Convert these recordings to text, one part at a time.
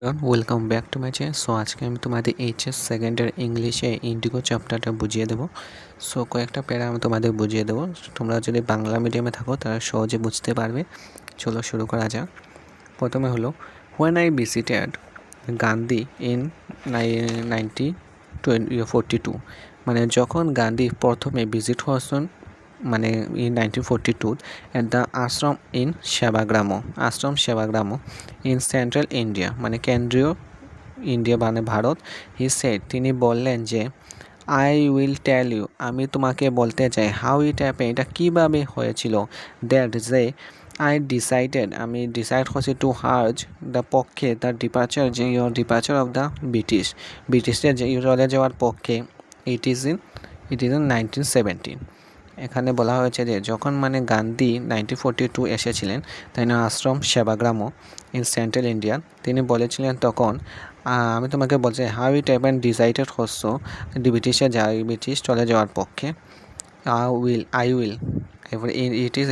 Welcome back to my channel. So আজকে আমি তোমাদের এইচএস সেকেন্ডের ইংলিশে ইন্ডিগো চ্যাপ্টারটা বুঝিয়ে দেবো। সো কয়েকটা প্যারা আমি তোমাদের বুঝিয়ে দেবো। তোমরা যদি বাংলা মিডিয়ামে থাকো তারা সহজে বুঝতে পারবে। চলো শুরু করা যাক। প্রথমে হলো when I visited Gandhi in 1942, মানে যখন গান্ধী প্রথমে ভিজিট হয়েছেন মানে in 1942 at the Ashram in Sevagram in central India, মানে কেন্দ্রীয় ইন্ডিয়া মানে ভারত। হি সেড, তিনি বললেন যে আই উইল টেল ইউ, আমি তোমাকে বলতে চাই, হাউ ইট হ্যাপেন, এটা কীভাবে হয়েছিল। দ্যাট যে আমি ডিসাইড করছি টু হার্জ দ্য পক্ষে দ্য ডিপার্চার অফ দ্য ব্রিটিশদের যে চলে যাওয়ার পক্ষে। It is in 1917। এখানে বলা হয়েছে যে যখন মানে গান্ধী 1942 এসেছিলেন, তাই না, আশ্রম সেবাগ্রামও ইন সেন্ট্রাল ইন্ডিয়া, তিনি বলেছিলেন তখন আমি তোমাকে বলছি হাউ ইট হ্যাপেন ডিসাইডেড হচ্ছ ব্রিটিশ চলে যাওয়ার পক্ষে। আই উইল এরপরে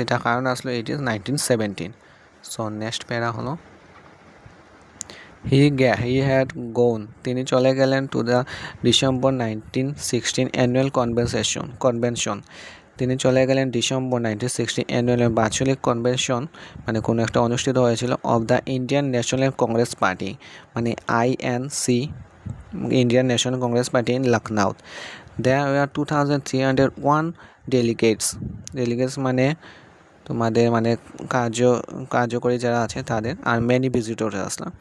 এটা কারণ আসলো ইট ইজ 1917। সো নেক্সট প্যারা হলো হি হ্যাড গোন, তিনি চলে গেলেন to the December 1916 annual convention, তিনি চলে গেলেন ডিসেম্বর 1916 অ্যানুয়াল বাৎসরিক কনভেনশন, মানে কোনো একটা অনুষ্ঠিত হয়েছিল, of the Indian national Congress party, মানে INC, Indian national Congress party in Lucknow. There were 2301 delegates মানে তোমাদের মানে কার্যকরী যারা আছে তাদের, আর মেনি ভিজিটর আসলাম।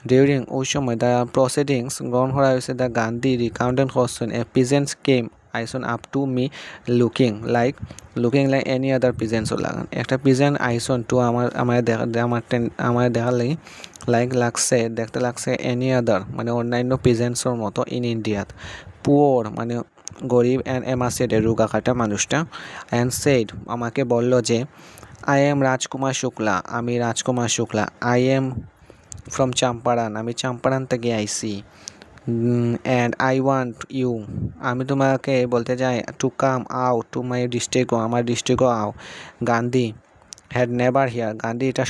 ডিউরিং ওই সময় দ্য প্রসিডিংস গ্রহণ করা হয়েছে, দ্য গান্ধী রিকাউন্টেড হচ্ছেন এ পিজেন্টস কেম আইসন up to me looking like any other পিজেন্টসও লাগান, একটা পিজেন্ট আইসন টু আমার দেখার লাগি দেখতে লাগছে এনি আদার মানে অন্যান্য পিজেন্টসের মতো ইন ইন্ডিয়াত, পুওর মানে গরিব অ্যান্ড এমাসিয়েটেড রোগাখাটা মানুষটা, অ্যান্ড সেইড আমাকে বলল যে আই এম রাজকুমার শুক্লা, আমি Rajkumar Shukla, I am from Champaran, আমি চাম্পারান থেকে আইসি, অ্যান্ড আই ওয়ান্ট ইউ, আমি তোমাকে বলতে চাই to come out to my district, আমার ডিস্ট্রিক্টও আও। Gandhi had never here, Gandhi এটা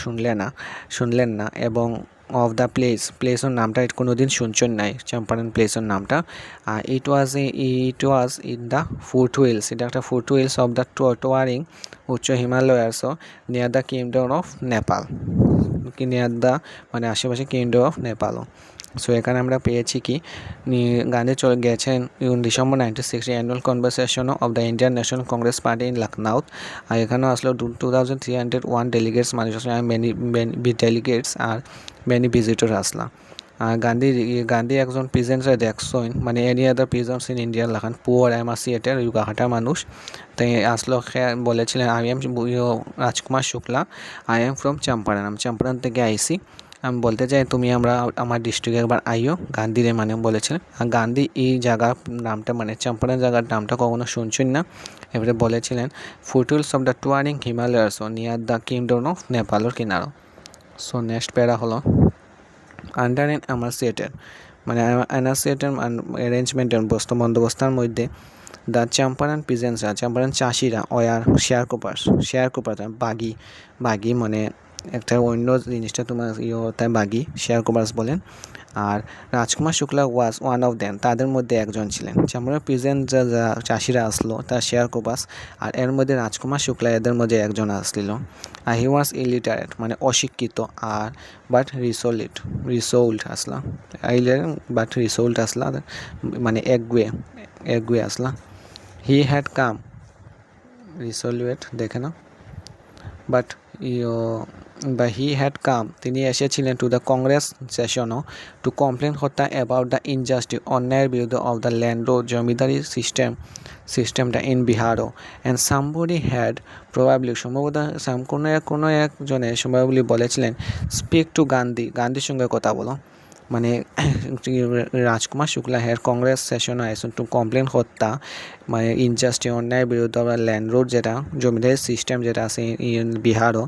শুনলেন না এবং অফ দ্য প্লেসের নামটা কোনো দিন শুনছেন নাই, চম্পারণ প্লেসের নামটা। আর it was in the foothills, এটা একটা ফুটহিলস অফ দ্য টোয়ারিং উচ্চ হিমালয়ার্সও near the kingdom of Nepal, near the মানে আশেপাশে কিংডম অফ নেপালও। সো এখানে আমরা পেয়েছি কি গান্ধী চলে গেছেন December 1960 annual conversation of the Indian national Congress party in Lucknow. আর এখানেও আসলো 2301 ডেলিগেটস মানুষ আসলে মেনি ডেলিগেটস আর মেনি ভিজিটর আসলা। আর গান্ধী একজন পিজেন্টসরা দেখছেন মানে any other peasants in India লাখান পুয়ার এমাসিয়েটের রোগাহাটা মানুষ, তাই আসলো বলেছিলেন I am Rajkumar Shukla, I am from Champaran, আমি চম্পারণ থেকে আইসি, আমি বলতে চাই তুমি আমার ডিস্ট্রিক্টে একবার আইও, গান্ধীরে মানে বলেছিলেন। আর গান্ধী এই জায়গার নামটা মানে চম্পারণ জায়গার নামটা কখনো শুনছেন না, এবারে বলেছিলেন foothills of the towering Himalayas near the kingdom of নেপালের কিনারো। সো নেক্সট প্যারা হলো আন্ডার অ্যান অ্যামাসিয়েটেড, মানে অ্যানাসিয়েটেড অ্যারেঞ্জমেন্টের বন্দোবস্তার মধ্যে দ্য চাম্পারণ পিজেন্টসরা, চাম্পারণ চাষিরা, ওয়ার শেয়ার কুপার বাগি মানে একটা অন্য জিনিসটা তোমার তাই বাগি শেয়ার কুপার্স বলেন। আর Rajkumar Shukla was one of them, তাদের মধ্যে একজন ছিলেন। চাম্পারণ পিজেন্ট যা চাষিরা আসলো তার শেয়ার কুপার্স, আর এর মধ্যে রাজকুমার শুক্লা এদের মধ্যে একজন আসছিল। আর হি ওয়াজ ইলিটারেট মানে অশিক্ষিত, আর বাট রিসোল্ড আসলা বাট রিসোল্ড আসলা মানে একগুয়ে আসলা। হি হ্যাড কাম রিসোলুয়েট দেখে না বাট হি হ্যাড কাম, তিনি এসেছিলেন টু দ্য কংগ্রেস সেশনও টু কমপ্লেন করতে অ্যাবাউট দ্য ইনজাস্টিস, অন্যায়ের বিরুদ্ধে অফ দ্য ল্যান্ড ও জমিদারি সিস্টেমটা ইন বিহারও। অ্যান্ড সামবডি হ্যাড প্রবাবলি সম্ভবত কোনো একজনে সম্ভবলি বলেছিলেন স্পিক টু গান্ধীর সঙ্গে কথা বলো, মানে রাজকুমার শুক্লা হ্যাড কংগ্রেস সেশনে আইসন টু কমপ্লেন করতা মানে ইনজাস্টিস অন্যায়ের বিরুদ্ধে ল্যান্ড রোড যেটা জমিদারি সিস্টেম যেটা আছে বিহারও।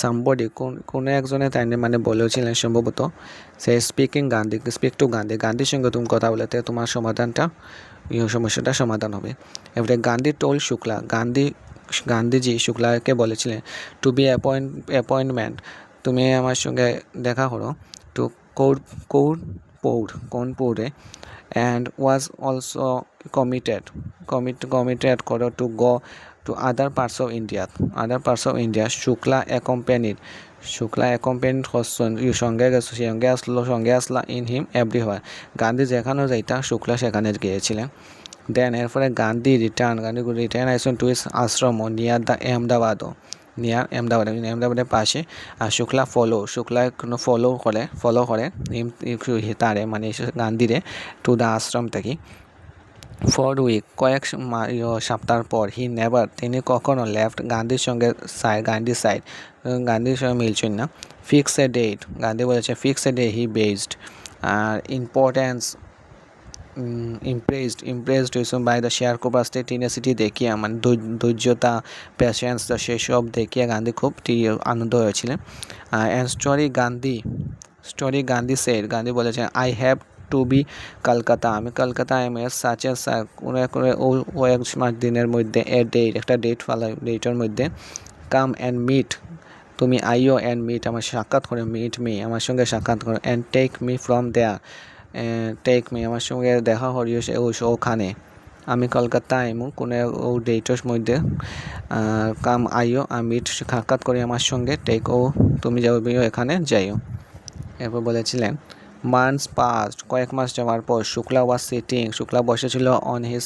সামবডি কোনো একজনে তাই মানে বলেছিলেন সম্ভবত সে স্পিক টু গান্ধীর সঙ্গে তুমি কথা বলে তোমার সমাধানটা সমস্যাটা সমাধান হবে। এবারে গান্ধী টোল শুক্লা, গান্ধীজি শুক্লাকে বলেছিলেন টু বি অ্যাপয়েন্টমেন্ট, তুমি আমার সঙ্গে দেখা করো, two Kanpur, and was also committed to go to other parts of India. Shukla accompanied হচ্ছেন সঙ্গে আসলা in him everywhere. গান্ধী যেখানে যাইতা শুক্লা সেখানে গিয়েছিলেন। দেন এরপরে গান্ধী রিটার্ন আসেন to his ashram near the আহমেদাবাদের পাশে। আর শুক্লা ফলো করে তারে মানে গান্ধীরে টু দ্য আশ্রম থেকে। ফর উইক কয়েক সপ্তাহ পর তিনি কখনো লেফট গান্ধীর সাইড গান্ধীর সঙ্গে মিলছেন না। ফিক্স এ ডেট, গান্ধী বলেছে fix a day he based. আর ইমপ্রেসড হয়েছেন বাই দ্য শেয়ার কোপাস্টে টিনেসিটি দেখিয়ে মানে ধৈর্যতা পেশেন্স সেসব দেখিয়ে গান্ধী খুব আনন্দ হয়েছিলেন। অ্যান্ড গান্ধী সেড, গান্ধী বলেছেন I have to be Kolkata, আমি কলকাতায় সাচে ও এক দিনের মধ্যে একটা ডেটের মধ্যে কাম অ্যান্ড মিট, তুমি আইও অ্যান্ড মিট আমার সাক্ষাৎ করে, আমার সঙ্গে সাক্ষাৎ করো, অ্যান্ড টেক মি ফ্রম দেয়ার, আমার সঙ্গে দেখা করিও ওখানে। আমি কলকাতায় কোনো ডেটের মধ্যে কাম আইও আর মিট সাক্ষাৎ করি আমার সঙ্গে, তুমি যাবে এখানে যাইও। এরপর বলেছিলেন মান্থস পাস্ট, কয়েক মাস যাওয়ার পর শুক্লা বসেছিল অন হিজ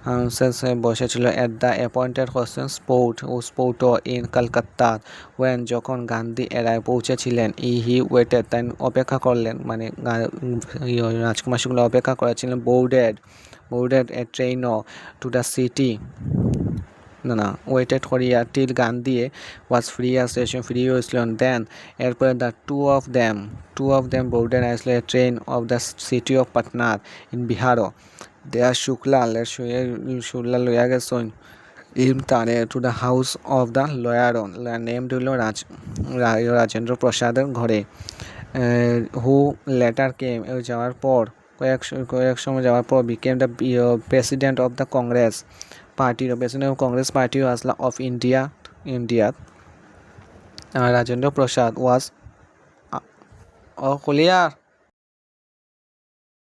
হাউসেসে বসেছিল at the appointed sport in Kolkata. যখন গান্ধী এরায় পৌঁছেছিলেন হি ওয়েটেড, তাই অপেক্ষা করলেন মানে রাজকুমার শুক্লা অপেক্ষা করেছিলেন boarded a train to the city. Waited করিয়া টিল গান্ধী ওয়াজ ফ্রি হয়েছিলেন। দেন এরপরে the two of them boarded আসলে train of the city of Patna in বিহারও। দেয়ার শুক্লা লইয়া গেছেন তারে to the house of the lawyer name দিল রাজেন্দ্র প্রসাদের ঘরে। হু লেটার কেম, যাওয়ার পর কয়েক সময় যাওয়ার পর became the president of the Congress party আসলা of India. Rajendra Prasad was clear.